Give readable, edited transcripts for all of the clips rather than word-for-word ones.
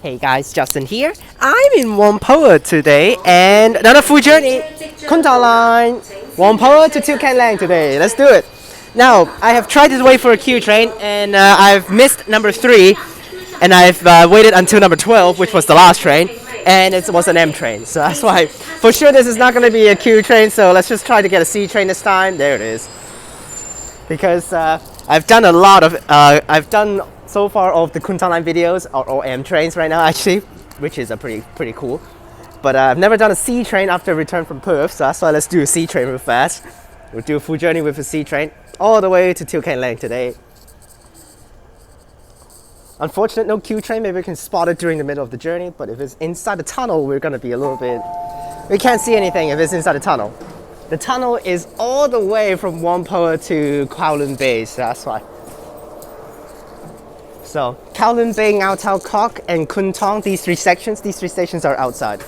Hey guys, Justin here. I'm in Whampoa today and another full journey. Kwun Tong Line, Whampoa to Tiu Keng Leng today. Let's do it. Now, I have tried to wait for a Q train and I've missed number 3 and I've waited until number 12, which was the last train, and it was an M train. So that's why, for sure, this is not going to be a Q train. So let's just try to get a C train this time. There it is. Because I've done a lot of, I've done so far of the Kwun Tong Line videos or M trains right now actually, which is a pretty cool. But I've never done a C train after return from Perth, so that's why let's do a C train real fast. We'll do a full journey with a C train all the way to Tiu Keng Leng today. Unfortunate, no Q train. Maybe we can spot it during the middle of the journey, but if it's inside the tunnel, we're gonna be a little bit. We can't see anything if it's inside the tunnel. The tunnel is all the way from Whampoa to Kowloon Bay, so that's why. So Kowloon Bay, Yau Tong, and Kwun Tong, these three stations are outside.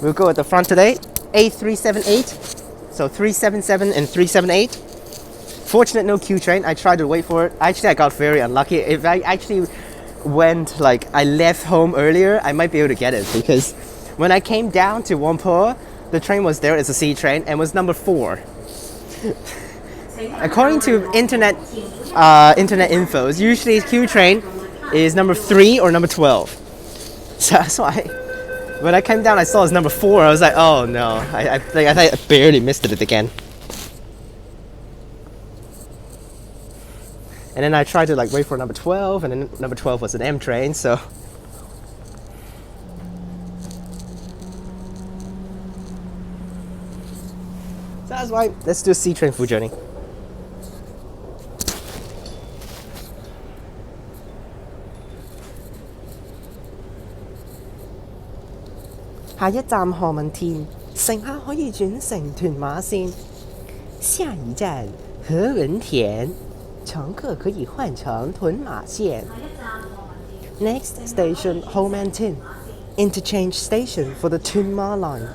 We'll go at the front today, A378, so 377 and 378. Fortunate, no Q train. I tried to wait for it. Actually, I got very unlucky. If I actually went, like, I left home earlier, I might be able to get it, because when I came down to Whampoa, the train was there as a C train and was number 4. According to internet infos, usually Q train is number 3 or number 12. So that's why when I came down, I saw it was number 4. I was like, oh no, I think I barely missed it again. And then I tried to like wait for number 12, and then number 12 was an M train, so. So that's why, let's do a C train full journey. Lam Tin, 乘客可以轉乘屯馬線。下一站何文田，乘客可以換乘屯馬線。Next station, Lam Tin, interchange station for the TransWa line.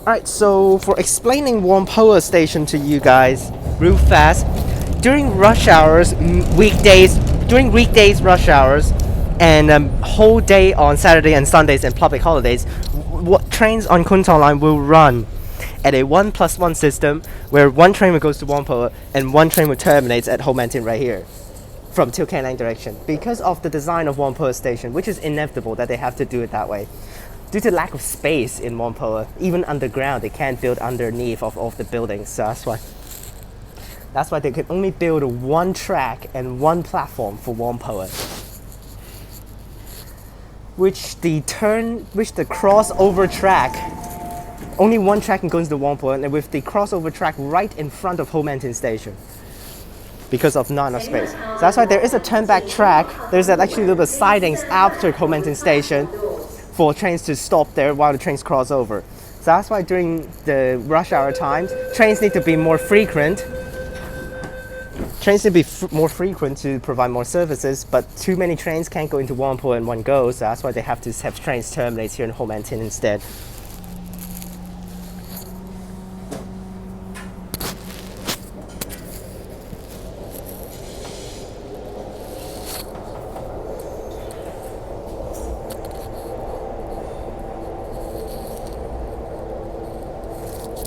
Alright, so for explaining Whampoa station to you guys real fast, during rush hours, during weekdays rush hours, and whole day on Saturday and Sundays and public holidays, trains on Kwun Tong Line will run at a 1+1 system, where one train will go to Whampoa and one train will terminate at Lam Tin right here from Tiu Keng Leng direction, because of the design of Whampoa station, which is inevitable that they have to do it that way. Due to lack of space in Whampoa, even underground, they can't build underneath of the buildings. So that's why they can only build one track and one platform for Whampoa. Which the crossover track, only one track can go into Whampoa, and with the crossover track right in front of Lam Tin station, because of not enough space. So that's why there is a turn-back track. There's actually a little bit of sidings after Lam Tin station, for trains to stop there while the trains cross over. So that's why during the rush hour times, trains need to be more frequent. Trains need to be more frequent to provide more services, but too many trains can't go into Whampoa in one go, so that's why they have to have trains terminate here in Lam Tin instead.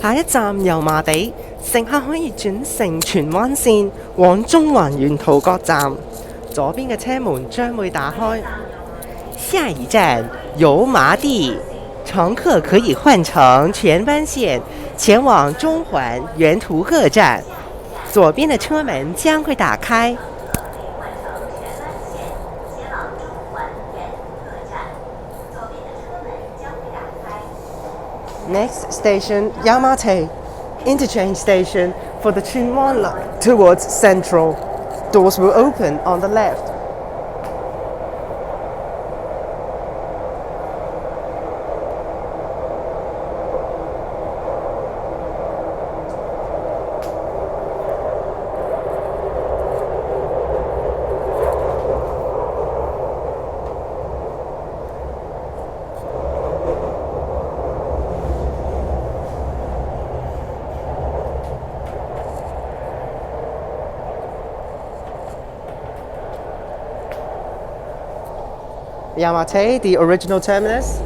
下一站油麻地，乘客可以轉乘荃灣線往中環沿途各站，左邊嘅車門將會打開。下一站油麻地，乘客可以換乘荃灣線前往中環沿途各站，左邊的車門將會打開。Next station, Yamate, interchange station for the TransWa line towards Central. Doors will open on the left. Yamate, the original terminus.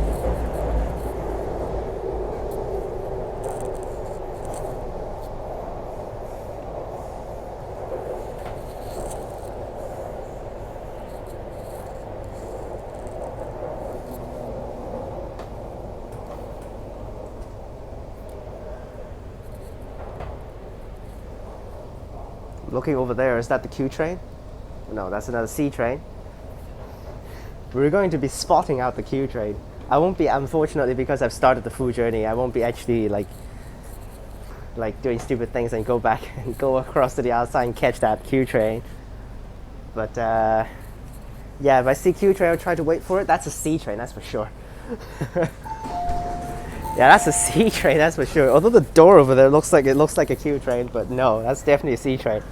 Looking over there, is that the Q train? No, that's another C train. We're going to be spotting out the Q train. I won't be, unfortunately, because I've started the full journey, I won't be actually like doing stupid things and go back and go across to the other side and catch that Q train. But yeah, if I see Q train, I'll try to wait for it. That's a C train, that's for sure. Yeah, that's a C train, that's for sure. Although the door over there looks like a Q train, but no, that's definitely a C train.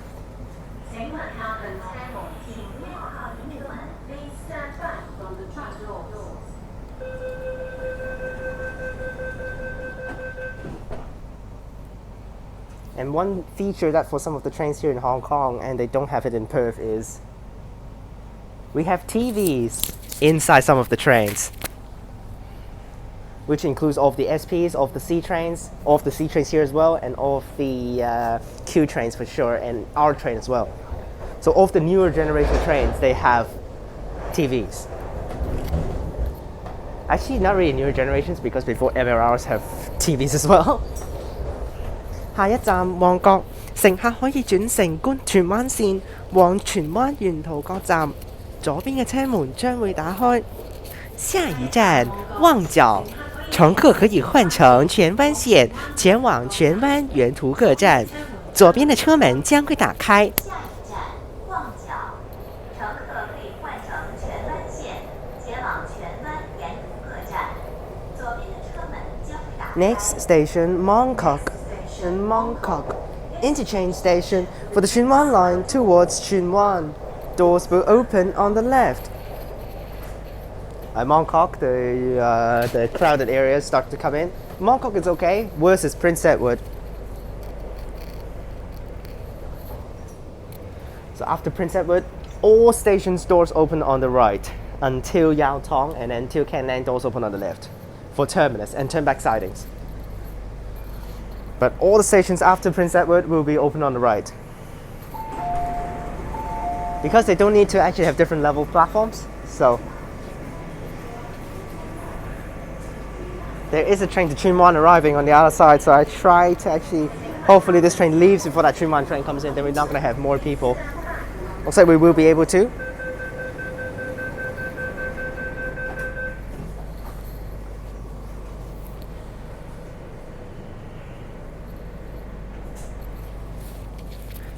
And one feature that for some of the trains here in Hong Kong, and they don't have it in Perth, is we have TVs inside some of the trains, which includes all of the SPs, all of the C trains, all of the C trains here as well, and all of the Q trains for sure, and our train as well. So all of the newer generation trains, they have TVs. Actually, not really newer generations, because before MLRs have TVs as well. 下一站旺角，乘客可以轉乘觀荃灣線往荃灣沿途各站，左邊嘅車門將會打開。下一站旺角，乘客可以換乘荃灣線前往荃灣沿途各站，左邊的車門將會打開。Next station, Mongkok. And Mongkok interchange station for the Tsuen Wan line towards Tsuen Wan. Doors will open on the left. At Mongkok, the crowded areas start to come in. Mongkok is okay. Worse is Prince Edward. So after Prince Edward, all stations doors open on the right until Yau Tong, and then Tiu Keng Leng doors open on the left for terminus and turn back sidings. But all the stations after Prince Edward will be open on the right. Because they don't need to actually have different level platforms, so there is a train to Tsuen Wan arriving on the other side, so I try to actually, hopefully this train leaves before that Tsuen Wan train comes in, then we're not going to have more people. Looks like we will be able to.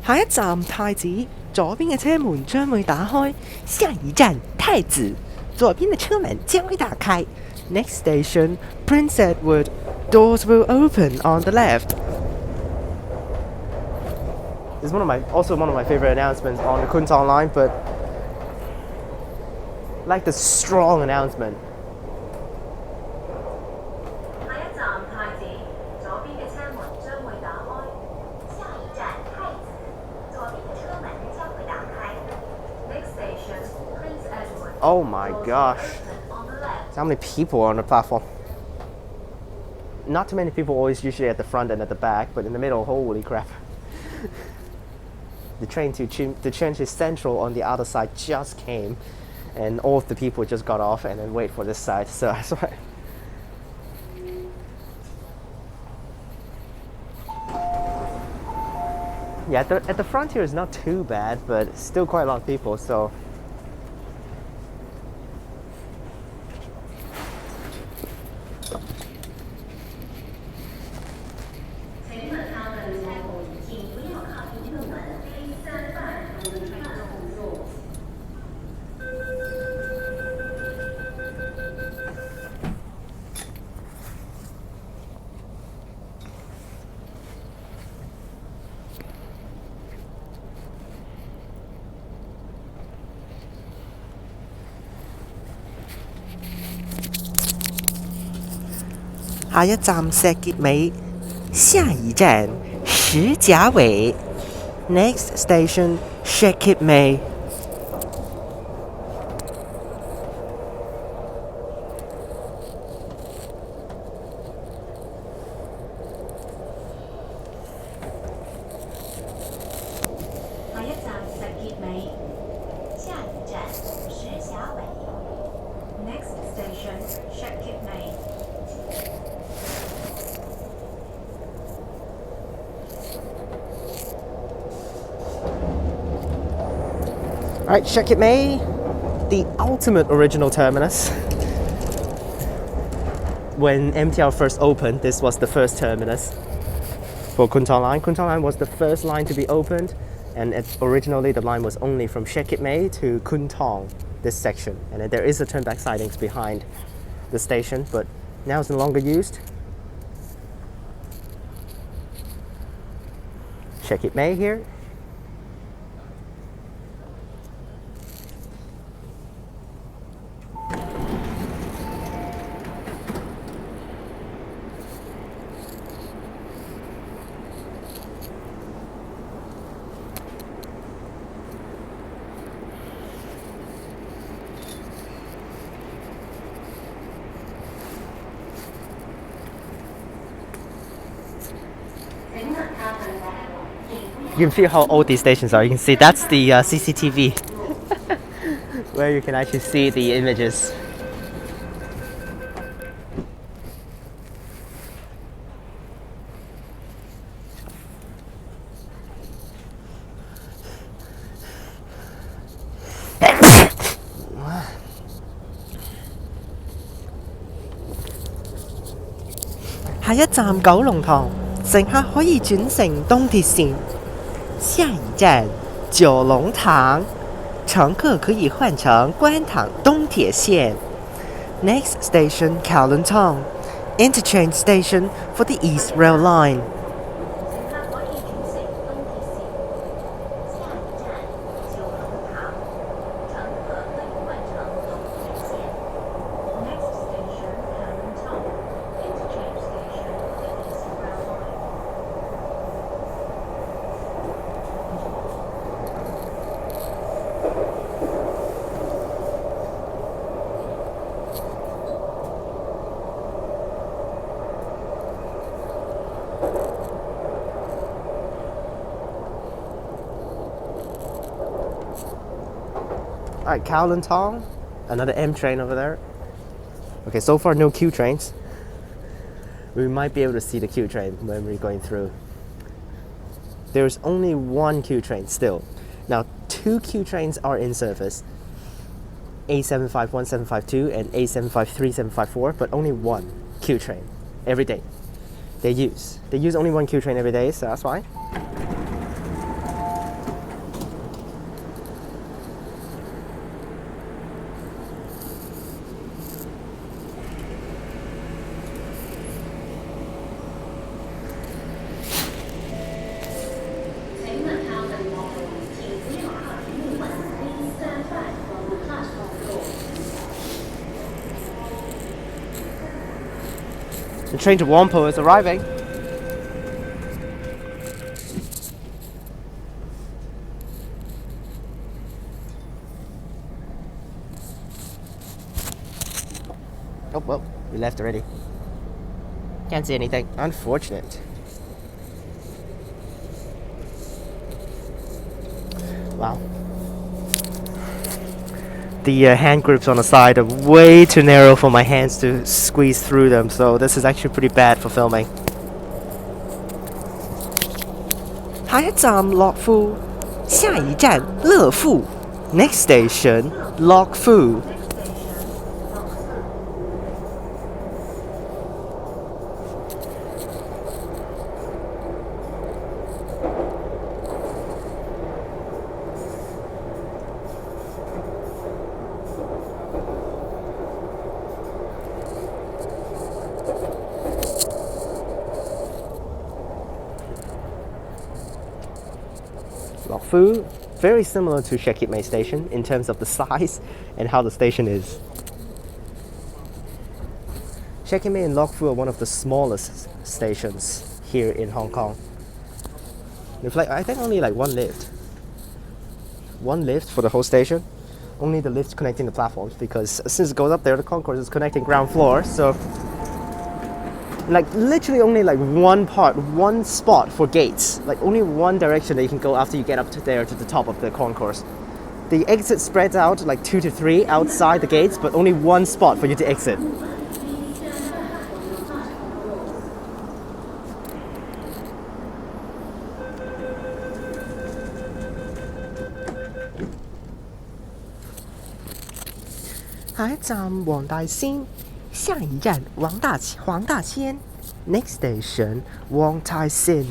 Next 一站太子，左邊嘅車門將會打開。下一站太子，左邊嘅車門將會打開。Next station, Prince Edward. Doors will open on the left. This is also one of my favorite announcements on the Kwun Tong Line, but like the strong announcement. Oh my gosh. How many people are on the platform? Not too many people, always usually at the front and at the back, but in the middle, holy crap. The train to Changchun Central on the other side just came, and all of the people just got off and then wait for this side, so that's why. Yeah, at the front here is not too bad, but still quite a lot of people, so. Next 一站石硤尾，下一站石碣尾。Next station, Shek Kip Mei. Kip Mei. 下一站石峡尾 Next station, Shek Kip Mei. Alright, Shek Kip Mei, the ultimate original terminus. When MTR first opened, this was the first terminus for Kwun Tong Line. Kwun Tong Line was the first line to be opened, and originally the line was only from Shek Kip Mei to Kwun Tong, this section. And then there is a turnback sidings behind the station, but now it's no longer used. Shek Kip Mei here. You can feel how old these stations are. You can see that's the CCTV where you can actually see the images. Next站九龍塘，乘客可以轉乘東鐵線。下一站九龍塘，乘客可以換乘觀塘東鐵線。Next station Kowloon Tong, interchange station for the East Rail Line. Alright, Kowloon Tong, another M train over there. Okay, so far no Q trains. We might be able to see the Q train when we're going through. There's only one Q train still. Now, two Q trains are in service. A751-752 and A753-754, but only one Q train every day. They use only one Q train every day, so that's why. The train to Whampoa is arriving. Oh, well, we left already. Can't see anything. Unfortunate. Wow. The hand grips on the side are way too narrow for my hands to squeeze through them, so this is actually pretty bad for filming. 下一站樂富，下一站樂富。Next station, Lok Fu. Lok Fu, very similar to Shek Kip Mei Station in terms of the size and how the station is. Shek Kip Mei and Lok Fu are one of the smallest stations here in Hong Kong. There's I think only like one lift. One lift for the whole station. Only the lift connecting the platforms, because since it goes up there, the concourse is connecting ground floor, so Like literally only like one part, one spot for gates. Like only one direction that you can go after you get up to there to the top of the concourse. The exit spreads out like 2 to 3 outside the gates, but only one spot for you to exit. Next station, Wong Tai Sin.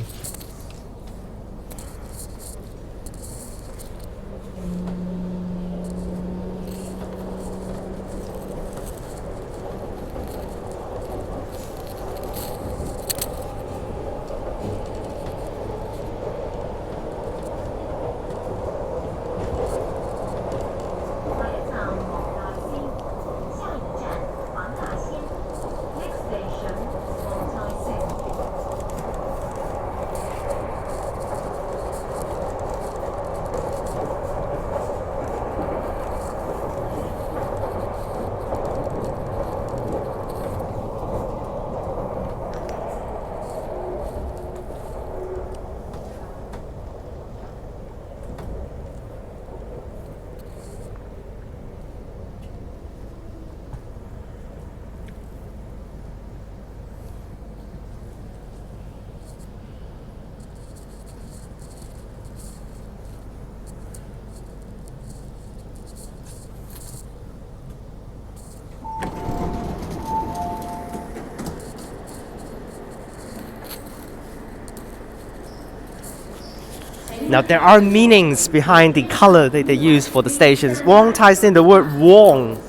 Now there are meanings behind the color that they use for the stations. Wong ties in the word Wong.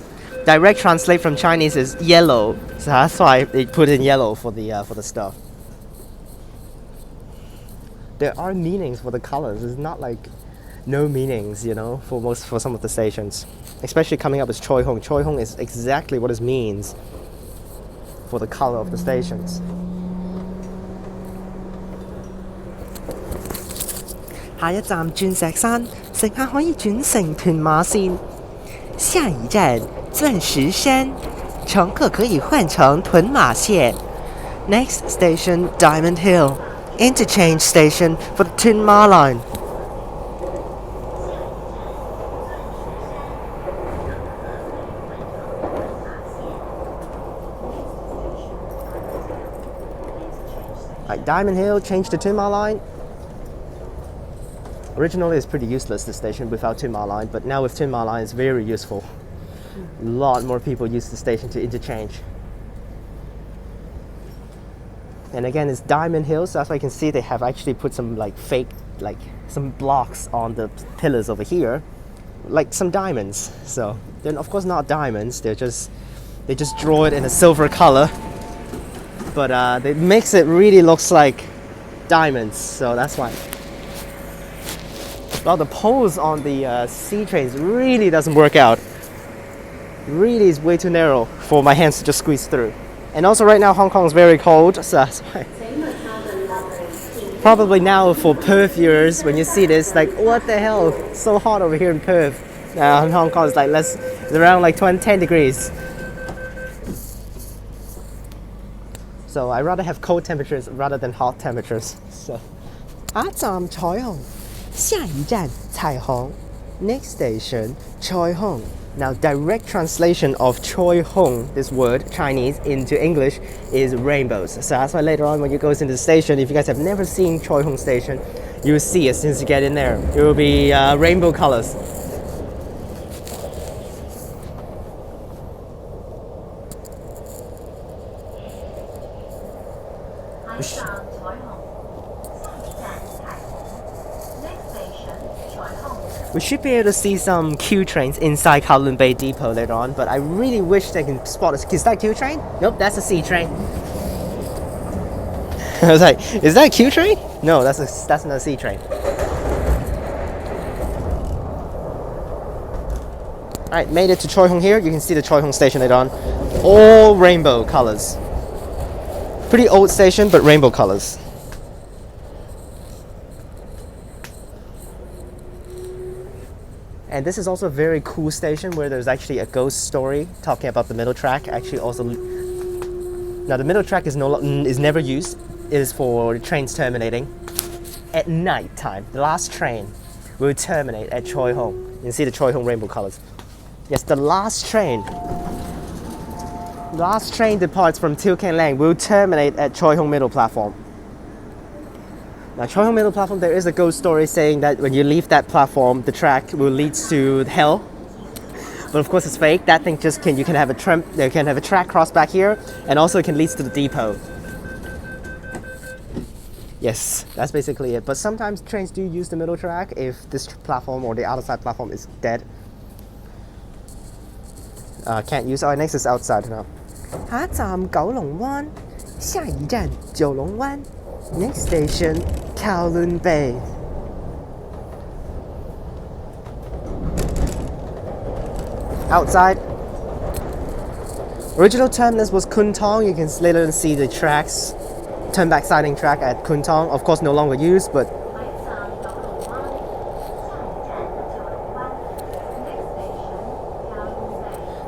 Direct translate from Chinese is yellow, so that's why they put in yellow for the stuff. There are meanings for the colors. It's not like no meanings, you know, for some of the stations. Especially coming up as Choi Hung. Choi Hung is exactly what it means for the color of the stations. 下一站鑽石山，乘客可以轉乘屯馬線。下一站鑽石山，乘客可以換乘屯馬線。Next station Diamond Hill, interchange station for the Tuen Ma Line. Right, Diamond Hill, change to Tuen Ma Line. Originally it's pretty useless, this station, without Tuen Ma Line, but now with Tuen Ma Line it's very useful. A lot more people use the station to interchange. And again, it's Diamond Hill, so that's why you can see they have actually put some like fake, like some blocks on the pillars over here, like some diamonds. So they're of course not diamonds, they just draw it in a silver color, but it makes it really looks like diamonds, so that's why. Well, the pose on the C-Trains really doesn't work out. Really is way too narrow for my hands to just squeeze through. And also right now Hong Kong is very cold, so that's why. Probably now for Perth viewers, when you see this, like, what the hell? It's so hot over here in Perth. In Hong Kong it's like it's around like 10 degrees. So I rather have cold temperatures rather than hot temperatures. So. 下一站彩虹，下一站彩虹。Next station, Choi Hung. Now, direct translation of Choi Hung, this word, Chinese, into English is rainbows. So that's why later on when you go into the station, if you guys have never seen Choi Hung station, you will see as soon as you get in there. It will be rainbow colors. We should be able to see some Q trains inside Kowloon Bay Depot later on, but I really wish they can spot us. Is that Q train? Nope, that's a C train. I was like, is that a Q train? No, that's not a C train. Alright, made it to Choi Hung here. You can see the Choi Hung station later on. All rainbow colors. Pretty old station, but rainbow colors. And this is also a very cool station where there's actually a ghost story talking about the middle track. Actually also Now the middle track is is never used. It is for trains terminating. At night time, the last train will terminate at Choi Hung. You can see the Choi Hung rainbow colors. Yes, the last train departs from Tiu Keng Leng will terminate at Choi Hung middle platform. Now Choi Hung middle platform, there is a ghost story saying that when you leave that platform, the track will lead to hell. But of course it's fake. That thing just you can have a track cross back here, and also it can lead to the depot. Yes, that's basically it. But sometimes trains do use the middle track if this platform or the other side platform is dead. Can't use. Oh, next is outside now. 下一站九龍灣，下一站九龍灣。Next station, Kowloon Bay. Outside. Original terminus was Kwun Tong. You can later see the tracks, turn back siding track at Kwun Tong. Of course, no longer used, but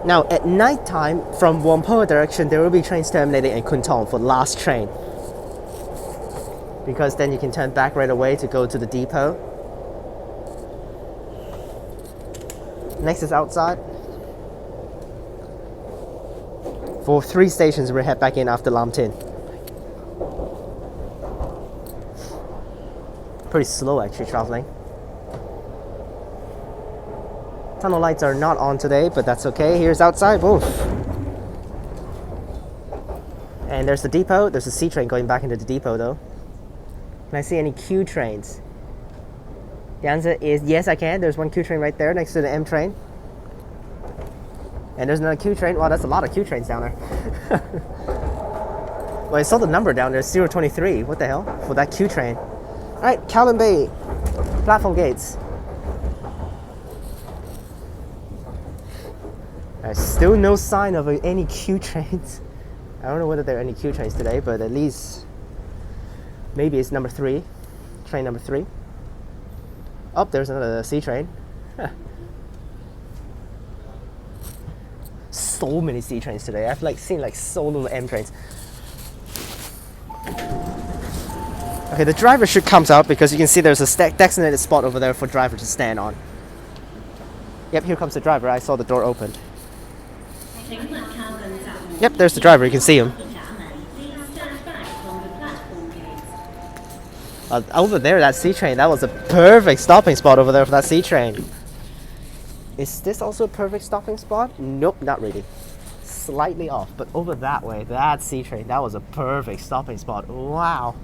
now at night time from Whampoa direction, there will be trains terminating at Kwun Tong for last train. Because then you can turn back right away to go to the depot. Next is outside. For 3 stations, we'll head back in after Lam Tin. Pretty slow actually traveling. Tunnel lights are not on today, but that's okay. Here's outside. Oof. And there's the depot. There's a C-Train going back into the depot though. Can I see any Q trains? The answer is yes, I can. There's one Q train right there next to the M train. And there's another Q train. Wow, that's a lot of Q trains down there. Well, I saw the number down there, 023. What the hell? For that Q train. Alright, Kowloon Bay platform gates. There's still no sign of any Q trains. I don't know whether there are any Q trains today, but at least maybe it's number 3, train number 3. Oh, there's another C train. So many C trains today. I've seen so little M trains. Okay, the driver should come out because you can see there's a designated spot over there for driver to stand on. Yep, here comes the driver. I saw the door opened. Yep, there's the driver. You can see him. Over there, that C train, that was a perfect stopping spot over there for that C train. Is this also a perfect stopping spot? Nope, not really. Slightly off, but over that way, that C train, that was a perfect stopping spot. Wow.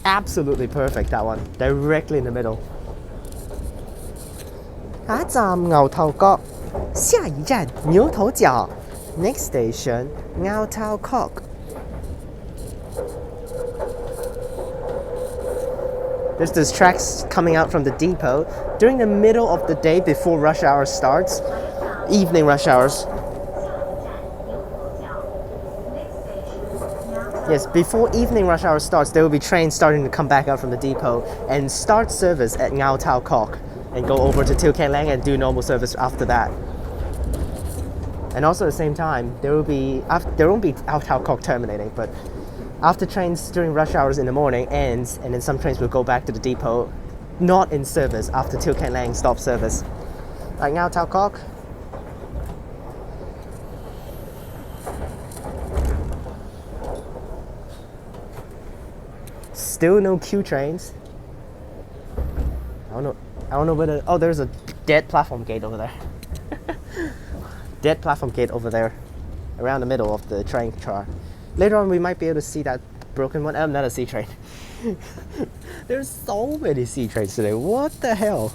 Absolutely perfect, that one. Directly in the middle. 下一站牛頭角，下一站牛頭角。Next station, Yau Tong. There's these tracks coming out from the depot during the middle of the day before rush hour starts, evening rush hours. Yes, before evening rush hour starts, there will be trains starting to come back out from the depot and start service at Yau Tong and go over to Tiu Keng Leng and do normal service after that. And also at the same time, there won't be Yau Tong terminating, but after trains during rush hours in the morning ends, and then some trains will go back to the depot, not in service after Tiu Keng Leng stops service. Like Yau Tong. Still no Q trains. I don't know whether. Oh, there's a dead platform gate over there. Dead platform gate over there, around the middle of the train car. Later on, we might be able to see that broken one. Not a C train. There's so many C trains today. What the hell?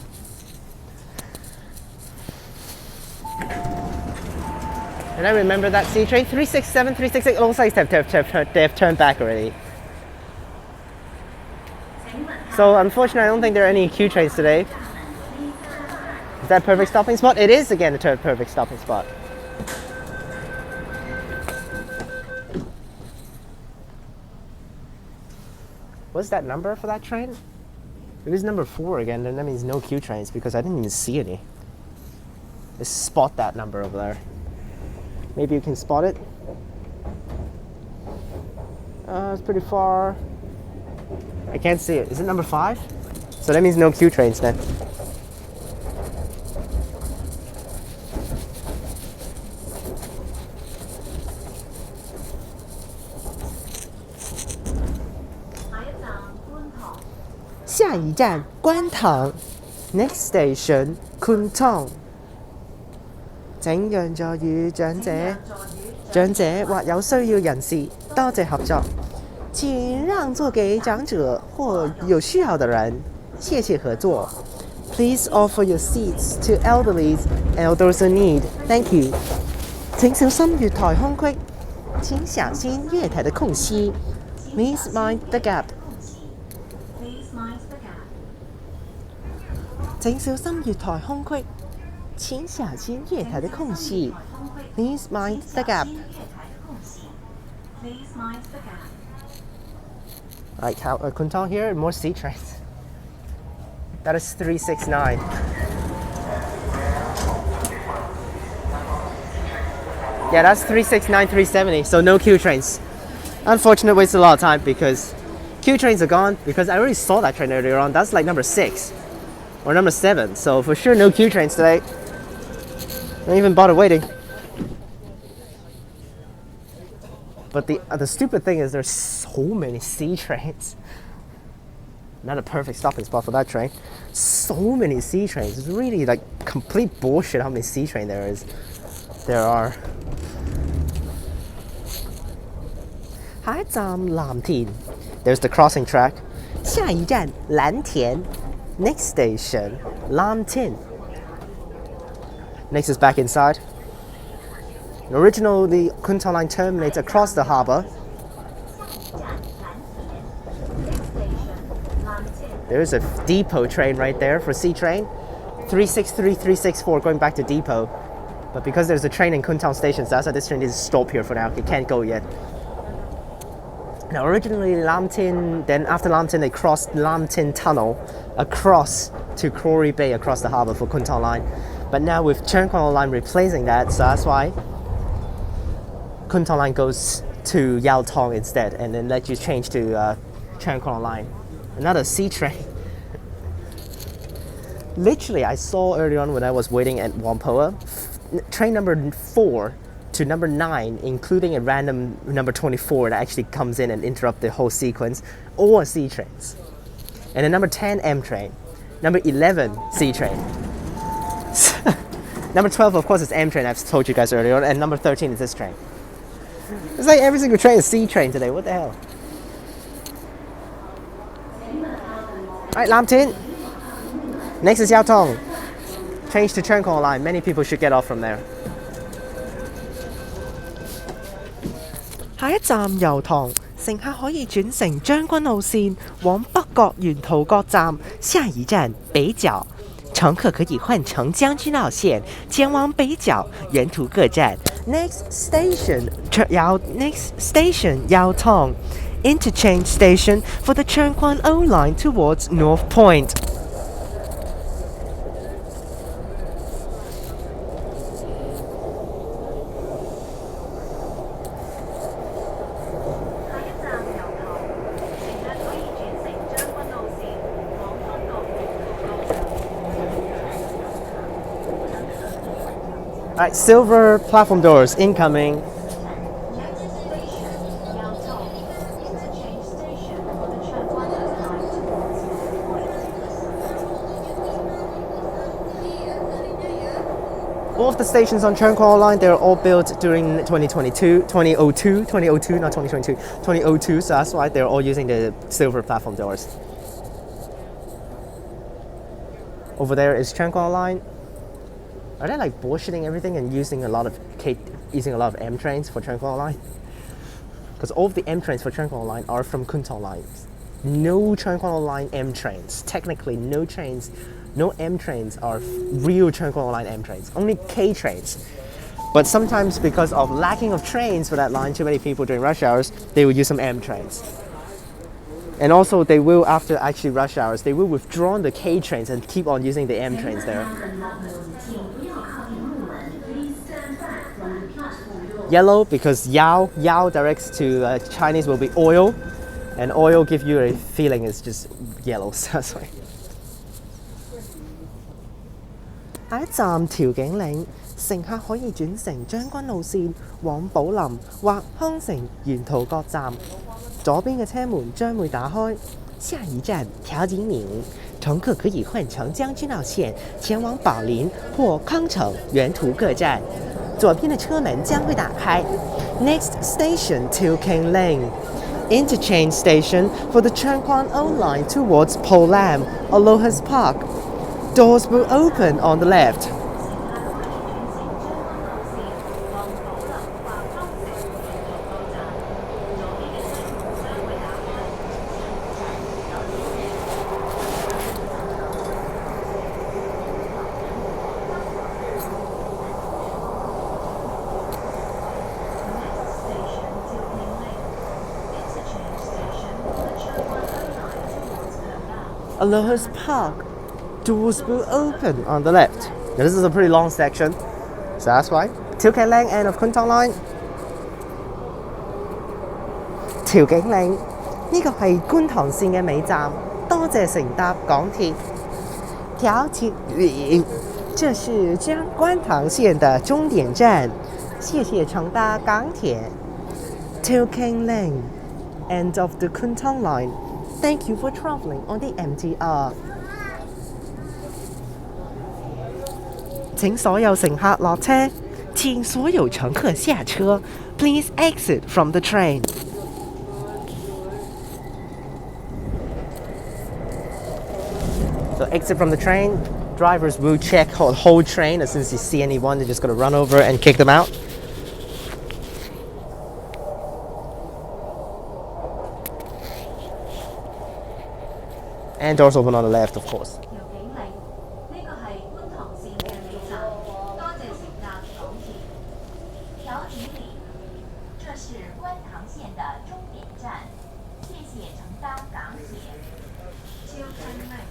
And I remember that C train 367, 368. It looks like they've turned back already. So unfortunately, I don't think there are any Q trains today. Is that a perfect stopping spot? It is again a perfect stopping spot. What's that number for that train? It is number 4 again, then that means no Q trains because I didn't even see any. Let's spot that number over there. Maybe you can spot it. It's pretty far. I can't see it. Is it number 5? So that means no Q trains then. Next 下一站观塘 Next station Kwun Tong。請讓座與長者或有需要人士，多謝合作。請讓座給長者或有需要的人，謝謝合作。Please offer your seats to elderlies and those in need. Thank you. 請小心月台空隙，請小心月台的空隙。Please mind the gap. 請小心月台空隙，請小心月台的空隙。Please mind the gap. Alright, Kwun Tong here, more C trains. That is 369. Yeah, that's 369, 370, so no Q trains. Unfortunate, wasted a lot of time because Q trains are gone because I already saw that train earlier on. That's like number 6 or number 7, so for sure no Q trains today. Don't even bother waiting. But the stupid thing is there's so many C trains. Not a perfect stopping spot for that train. So many C trains. It's really like complete bullshit how many C train there are. 下一站 Lam Tin. There's the crossing track. 下一站蓝田 Next station Lam Tin. Next is back inside. Originally, the Kwun Tong Line terminates across the harbour. There is a depot train right there for C-Train. 363, 364 going back to depot. But because there's a train in Kwun Tong Station, so that's why this train is stopped here for now. It can't go yet. Now originally Lam Tin, then after Lam Tin they crossed Lam Tin Tunnel across to Kowloon Bay across the harbour for Kwun Tong Line. But now with Changchun Line replacing that, so that's why Kwun Tong Line goes to Yau Tong instead, and then let you change to Changchun Line. Another C train. Literally, I saw earlier on when I was waiting at Whampoa, train number 4 to number 9, including a random number 24 that actually comes in and interrupt the whole sequence, all C trains. And then number 10 M train, number 11 C train. Number 12, of course, is M train. I've told you guys earlier on, and number 13 is this train. It's like every single train is C train today. What the hell? Alright, Lam Tin. Next is Yau Tong. Change to Changchun Line. Many people should get off from there. 下一站油塘，乘客可以轉乘將軍澳線往北角沿途各站，下一站北角。乘客可以换乘将軍澳線前往北角，沿途各站。Next station Yau Tong. Interchange station for the Changchun Line towards North Point. Alright, silver platform doors incoming. All of the stations on Changchun Line, they're all built during 2002, not 2022, 2002, so that's why they're all using the silver platform doors. Over there is Changchun Line. Are they like bullshitting everything and using a lot of M trains for Changchun Line? Because all of the M trains for Changchun Line are from Kwun Tong Line. No Changchun Line M trains. Technically, no M trains are real Changchun Line M trains. Only K trains. But sometimes because of lacking of trains for that line, too many people during rush hours, they will use some M trains. And also they will, after actually rush hours, they will withdraw the K trains and keep on using the M trains there. yellow because Yao directs to Chinese will be oil, and oil give you a feeling it's just yellow. So that's why. 下一站調景嶺，乘客可以轉乘將軍路線往寶林或康城沿途各站，左邊嘅車門將會打開。下一站調景嶺，乘客可以換乘將軍澳線前往寶林或康城沿途各站，左邊嘅車門將會打開。Next station Tiu Keng Leng, interchange station for the TransWa Line towards Po Lam, Aloha's Park. Doors will open on the left. Aloha's Park. Doors will open on the left. Now this is a pretty long section, so that's why. Tiu Keng Leng end of Kwun Tong Line. 調景嶺呢個係觀塘線嘅尾站，多謝乘搭港鐵。調景嶺，這是將觀塘線的終點站，謝謝乘搭港鐵。Tiu Keng Leng, end of the Kwun Tong Line. Thank you for traveling on the MTR. 請所有乘客落車，請所有乘客下車。Please exit from the train. So exit from the train. Drivers will check the whole train. As soon as you see anyone, they're just gonna run over and kick them out. And doors open on the left, of course. 調景嶺，呢個係觀塘線嘅尾站，多謝乘搭港鐵。調景嶺，這是觀塘線的終點站，謝謝乘搭港鐵。Tiu Keng Leng,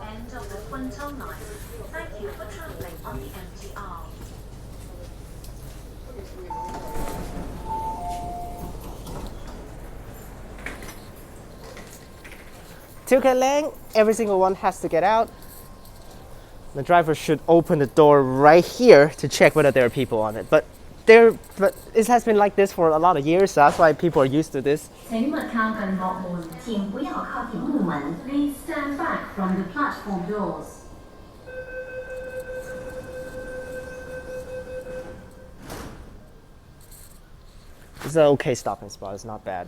end of the Kwun Tong Line. Thank you for traveling on the MTR. Tiu Keng Leng, every single one has to get out. The driver should open the door right here to check whether there are people on it. But it has been like this for a lot of years, so that's why people are used to this. 請勿靠近幕門，請不要靠近幕門。Please stand back from the platform doors. It's an okay stopping spot, it's not bad.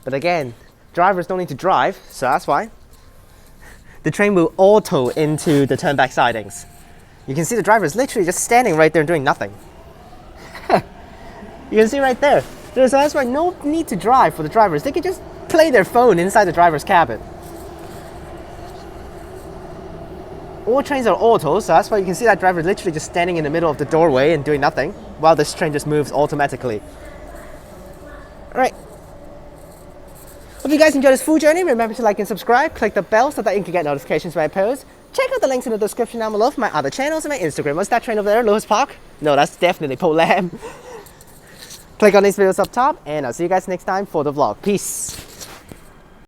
But again, drivers don't need to drive, so that's why. The train will auto into the turnback sidings. You can see the driver is literally just standing right there and doing nothing. You can see right there. So that's why no need to drive for the drivers. They can just play their phone inside the driver's cabin. All trains are auto, so that's why you can see that driver is literally just standing in the middle of the doorway and doing nothing, while this train just moves automatically. Alright. Hope you guys enjoyed this full journey. Remember to like and subscribe, click the bell so that you can get notifications when I post. Check out the links in the description down below for my other channels and my Instagram. What's that train over there? Aloha's Park? No, that's definitely Po Lam. Click on these videos up top, and I'll see you guys next time for the vlog. Peace.